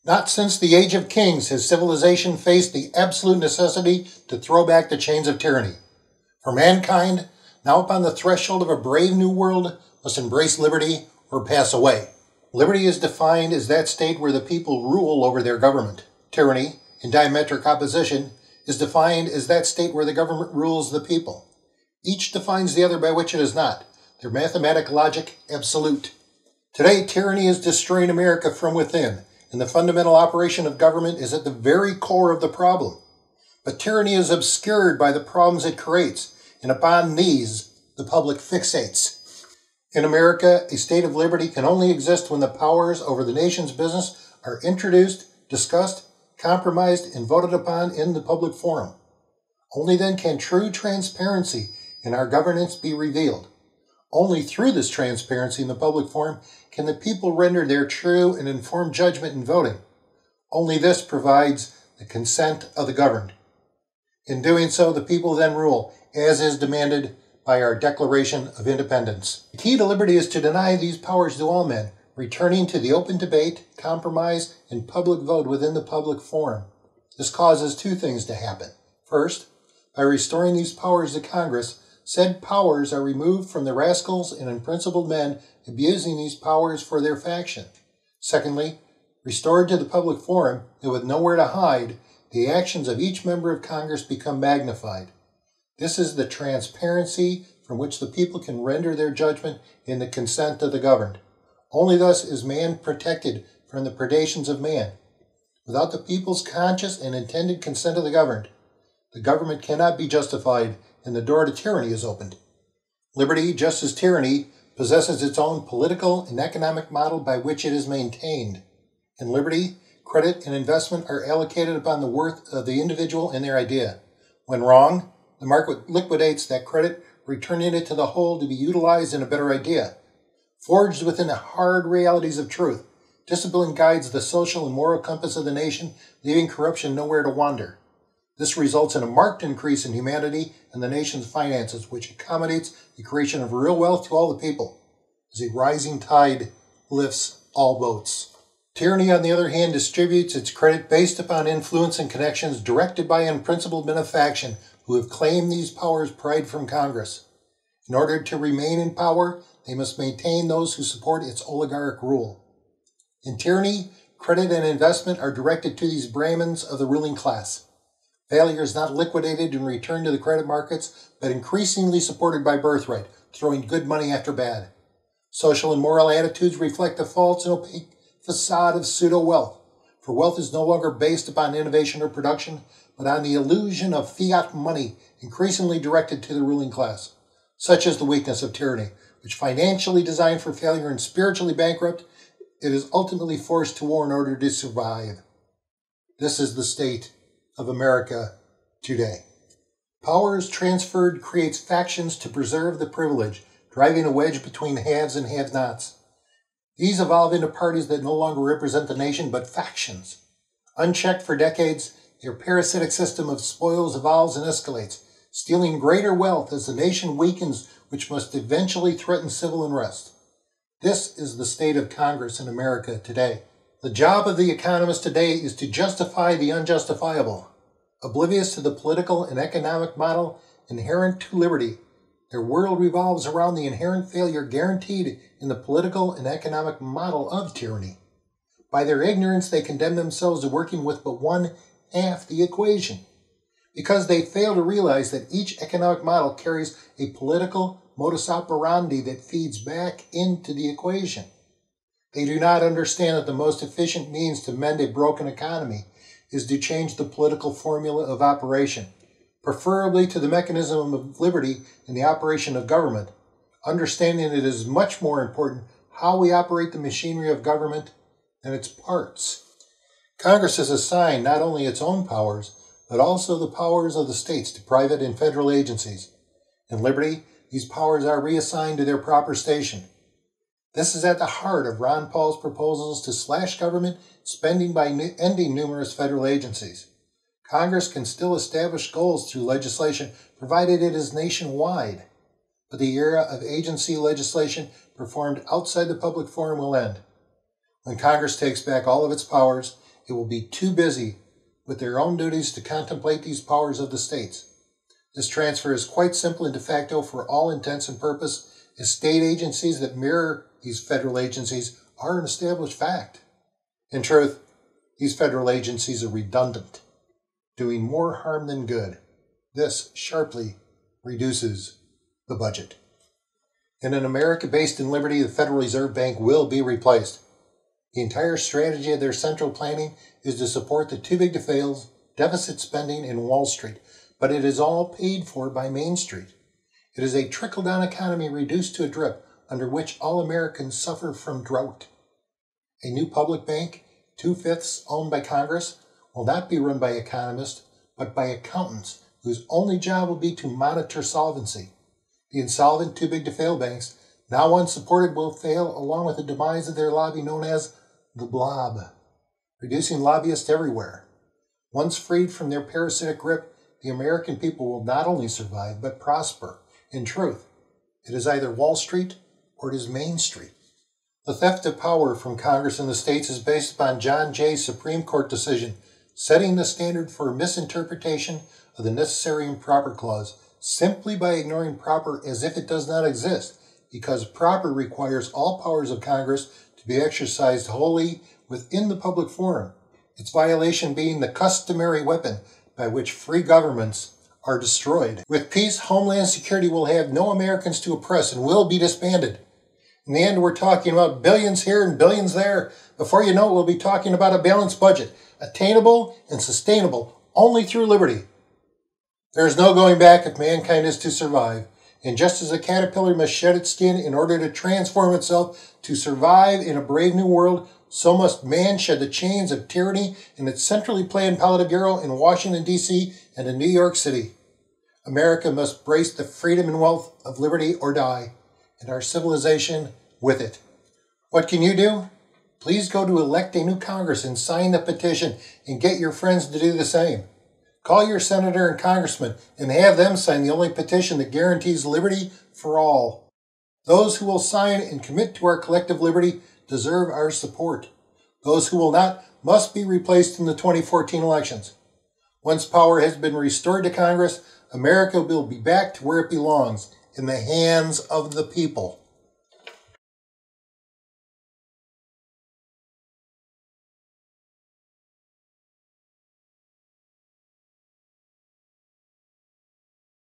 Not since the age of kings has civilization faced the absolute necessity to throw back the chains of tyranny. For mankind, now upon the threshold of a brave new world, must embrace liberty or pass away. Liberty is defined as that state where the people rule over their government. Tyranny, in diametric opposition, is defined as that state where the government rules the people. Each defines the other by which it is not. Their mathematical logic absolute. Today, tyranny is destroying America from within, and the fundamental operation of government is at the very core of the problem. But tyranny is obscured by the problems it creates, and upon these, the public fixates. In America, a state of liberty can only exist when the powers over the nation's business are introduced, discussed, compromised, and voted upon in the public forum. Only then can true transparency in our governance be revealed. Only through this transparency in the public forum can the people render their true and informed judgment in voting. Only this provides the consent of the governed. In doing so, the people then rule, as is demanded by our Declaration of Independence. The key to liberty is to deny these powers to all men, returning to the open debate, compromise, and public vote within the public forum. This causes two things to happen. First, by restoring these powers to Congress, said powers are removed from the rascals and unprincipled men abusing these powers for their faction. Secondly, restored to the public forum, and with nowhere to hide, the actions of each member of Congress become magnified. This is the transparency from which the people can render their judgment in the consent of the governed. Only thus is man protected from the predations of man. Without the people's conscious and intended consent of the government cannot be justified, and the door to tyranny is opened. Liberty, just as tyranny, possesses its own political and economic model by which it is maintained. In liberty, credit and investment are allocated upon the worth of the individual and their idea. When wrong, the market liquidates that credit, returning it to the whole to be utilized in a better idea. Forged within the hard realities of truth, discipline guides the social and moral compass of the nation, leaving corruption nowhere to wander. This results in a marked increase in humanity and the nation's finances, which accommodates the creation of real wealth to all the people, as a rising tide lifts all boats. Tyranny, on the other hand, distributes its credit based upon influence and connections directed by unprincipled men of faction who have claimed these powers pried from Congress. In order to remain in power, they must maintain those who support its oligarch rule. In tyranny, credit and investment are directed to these Brahmins of the ruling class. Failure is not liquidated and returned to the credit markets, but increasingly supported by birthright, throwing good money after bad. Social and moral attitudes reflect the false and opaque facade of pseudo-wealth, for wealth is no longer based upon innovation or production, but on the illusion of fiat money increasingly directed to the ruling class. Such is the weakness of tyranny, which financially designed for failure and spiritually bankrupt, it is ultimately forced to war in order to survive. This is the state of America today. Powers transferred creates factions to preserve the privilege, driving a wedge between haves and have-nots. These evolve into parties that no longer represent the nation, but factions. Unchecked for decades, their parasitic system of spoils evolves and escalates, stealing greater wealth as the nation weakens, which must eventually threaten civil unrest. This is the state of Congress in America today. The job of the economist today is to justify the unjustifiable. Oblivious to the political and economic model inherent to liberty, their world revolves around the inherent failure guaranteed in the political and economic model of tyranny. By their ignorance, they condemn themselves to working with but one half the equation, because they fail to realize that each economic model carries a political modus operandi that feeds back into the equation. They do not understand that the most efficient means to mend a broken economy is to change the political formula of operation, preferably to the mechanism of liberty in the operation of government, understanding it is much more important how we operate the machinery of government than its parts. Congress has assigned not only its own powers, but also the powers of the states to private and federal agencies. In liberty, these powers are reassigned to their proper station. This is at the heart of Ron Paul's proposals to slash government spending by ending numerous federal agencies. Congress can still establish goals through legislation, provided it is nationwide. But the era of agency legislation performed outside the public forum will end. When Congress takes back all of its powers it will be too busy with their own duties to contemplate these powers of the states. This transfer is quite simple and de facto for all intents and purposes, as state agencies that mirror these federal agencies are an established fact. In truth, these federal agencies are redundant, doing more harm than good. This sharply reduces the budget. In an America based in liberty, the Federal Reserve Bank will be replaced. The entire strategy of their central planning is to support the too big to fail deficit spending in Wall Street, but it is all paid for by Main Street. It is a trickle-down economy reduced to a drip, under which all Americans suffer from drought. A new public bank, 2/5 owned by Congress, will not be run by economists, but by accountants whose only job will be to monitor solvency. The insolvent, too-big-to-fail banks, now unsupported, will fail along with the demise of their lobby known as the Blob, reducing lobbyists everywhere. Once freed from their parasitic grip, the American people will not only survive, but prosper. In truth, it is either Wall Street or it is Main Street. The theft of power from Congress and the states is based upon John Jay's Supreme Court decision, setting the standard for misinterpretation of the necessary and proper clause, simply by ignoring proper as if it does not exist, because proper requires all powers of Congress to be exercised wholly within the public forum, its violation being the customary weapon by which free governments are destroyed. With peace, Homeland Security will have no Americans to oppress and will be disbanded. In the end, we're talking about billions here and billions there. Before you know it, we'll be talking about a balanced budget, attainable and sustainable only through liberty. There is no going back if mankind is to survive. And just as a caterpillar must shed its skin in order to transform itself to survive in a brave new world, so must man shed the chains of tyranny in its centrally planned Politburo in Washington, D.C. and in New York City. America must brace the freedom and wealth of liberty or die, and our civilization with it. What can you do? Please go to elect a new Congress and sign the petition and get your friends to do the same. Call your senator and congressman and have them sign the only petition that guarantees liberty for all. Those who will sign and commit to our collective liberty deserve our support. Those who will not must be replaced in the 2014 elections. Once power has been restored to Congress, America will be back to where it belongs, in the hands of the people.